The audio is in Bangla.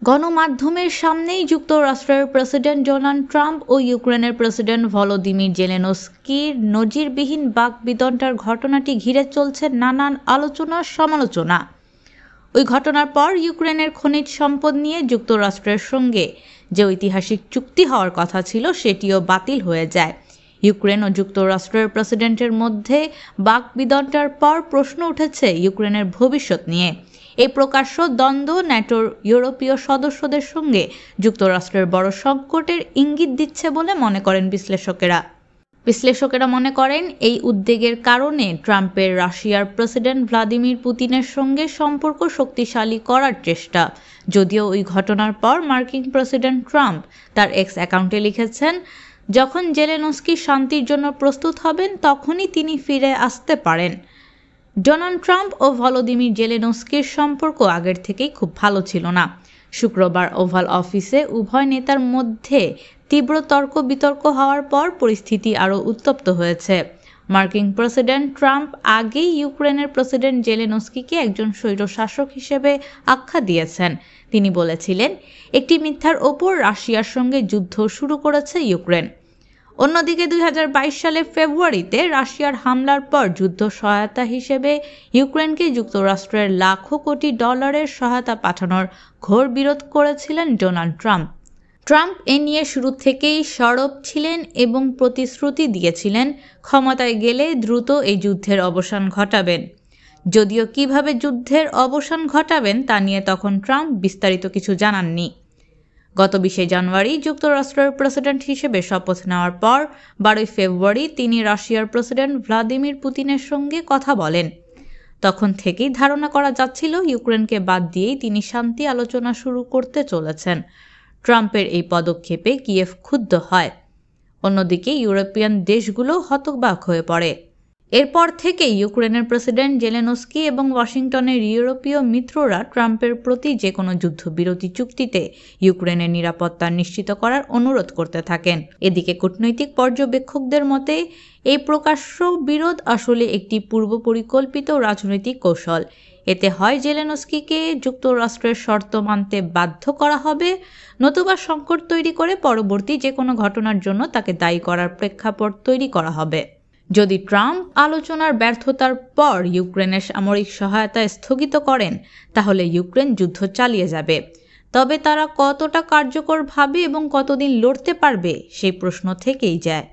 গণমাধ্যমের সামনেই যুক্তরাষ্ট্রের প্রেসিডেন্ট ডোনাল্ড ট্রাম্প ও ইউক্রেনের প্রেসিডেন্ট ভলোদিমির জেলেনস্কির নজিরবিহীন বাকবিতণ্ডার ঘটনাটি ঘিরে চলছে নানান আলোচনা সমালোচনা। ওই ঘটনার পর ইউক্রেনের খনিজ সম্পদ নিয়ে যুক্তরাষ্ট্রের সঙ্গে যে ঐতিহাসিক চুক্তি হওয়ার কথা ছিল সেটিও বাতিল হয়ে যায়। ইউক্রেন ও যুক্তরাষ্ট্রের প্রেসিডেন্টের মধ্যে বাকবিতণ্ডার পর প্রশ্ন উঠেছে ইউক্রেনের ভবিষ্যৎ নিয়ে। এই প্রকাশ্য দ্বন্দ্ব ন্যাটোর ইউরোপীয় সদস্যদের সঙ্গে যুক্তরাষ্ট্রের বড় সংকটের ইঙ্গিত দিচ্ছে বলে মনে করেন বিশ্লেষকেরা মনে করেন এই উদ্বেগের কারণে ট্রাম্পের রাশিয়ার প্রেসিডেন্ট ভ্লাদিমির পুতিনের সঙ্গে সম্পর্ক শক্তিশালী করার চেষ্টা। যদিও ওই ঘটনার পর মার্কিন প্রেসিডেন্ট ট্রাম্প তার এক্স অ্যাকাউন্টে লিখেছেন, যখন জেলেনস্কি শান্তির জন্য প্রস্তুত হবেন তখনই তিনি ফিরে আসতে পারেন। ডোনাল্ড ট্রাম্প ও ভলোদিমির জেলেনস্কির সম্পর্ক আগের থেকেই খুব ভালো ছিল না। শুক্রবার ওভাল অফিসে উভয় নেতার মধ্যে তীব্র তর্ক-বিতর্ক হওয়ার পর পরিস্থিতি আরও উত্তপ্ত হয়েছে। মার্কিন প্রেসিডেন্ট ট্রাম্প আগেই ইউক্রেনের প্রেসিডেন্ট জেলেনস্কিকে একজন স্বৈরশাসক হিসেবে আখ্যা দিয়েছেন। তিনি বলেছিলেন, একটি মিথ্যার ওপর রাশিয়ার সঙ্গে যুদ্ধ শুরু করেছে ইউক্রেন। অন্যদিকে 2022 সালের ফেব্রুয়ারিতে রাশিয়ার হামলার পর যুদ্ধ সহায়তা হিসেবে ইউক্রেনকে যুক্তরাষ্ট্রের লাখো কোটি ডলারের সহায়তা পাঠানোর ঘোর বিরোধ করেছিলেন ডোনাল্ড ট্রাম্প এ নিয়ে শুরু থেকেই সরব ছিলেন এবং প্রতিশ্রুতি দিয়েছিলেন ক্ষমতায় গেলে দ্রুত এই যুদ্ধের অবসান ঘটাবেন। যদিও কিভাবে যুদ্ধের অবসান ঘটাবেন তা নিয়ে তখন ট্রাম্প বিস্তারিত কিছু জানাননি। গত 20 জানুয়ারি যুক্তরাষ্ট্রের প্রেসিডেন্ট হিসেবে শপথ নেওয়ার পর 12 ফেব্রুয়ারি তিনি রাশিয়ার প্রেসিডেন্ট ভ্লাদিমির পুতিনের সঙ্গে কথা বলেন। তখন থেকেই ধারণা করা যাচ্ছিল ইউক্রেনকে বাদ দিয়েই তিনি শান্তি আলোচনা শুরু করতে চলেছেন। ট্রাম্পের এই পদক্ষেপে কিয়েভ ক্ষুব্ধ হয়। অন্যদিকে ইউরোপিয়ান দেশগুলো হতবাক হয়ে পড়ে। এরপর থেকে ইউক্রেনের প্রেসিডেন্ট জেলেনস্কি এবং ওয়াশিংটনের ইউরোপীয় মিত্ররা ট্রাম্পের প্রতি যে কোনো যুদ্ধবিরতি চুক্তিতে ইউক্রেনের নিরাপত্তা নিশ্চিত করার অনুরোধ করতে থাকেন। এদিকে কূটনৈতিক পর্যবেক্ষকদের মতে এই প্রকাশ্য বিরোধ আসলে একটি পূর্ব পরিকল্পিত রাজনৈতিক কৌশল। এতে হয় জেলেনস্কিকে যুক্তরাষ্ট্রের শর্ত মানতে বাধ্য করা হবে, নতুবা সংকট তৈরি করে পরবর্তী যে কোনো ঘটনার জন্য তাকে দায়ী করার প্রেক্ষাপট তৈরি করা হবে। যদি ট্রাম্প আলোচনার ব্যর্থতার পর ইউক্রেনের সামরিক সহায়তা স্থগিত করেন, তাহলে ইউক্রেন যুদ্ধ চালিয়ে যাবে। তবে তারা কতটা কার্যকরভাবে এবং কতদিন লড়তে পারবে সেই প্রশ্ন থেকেই যায়।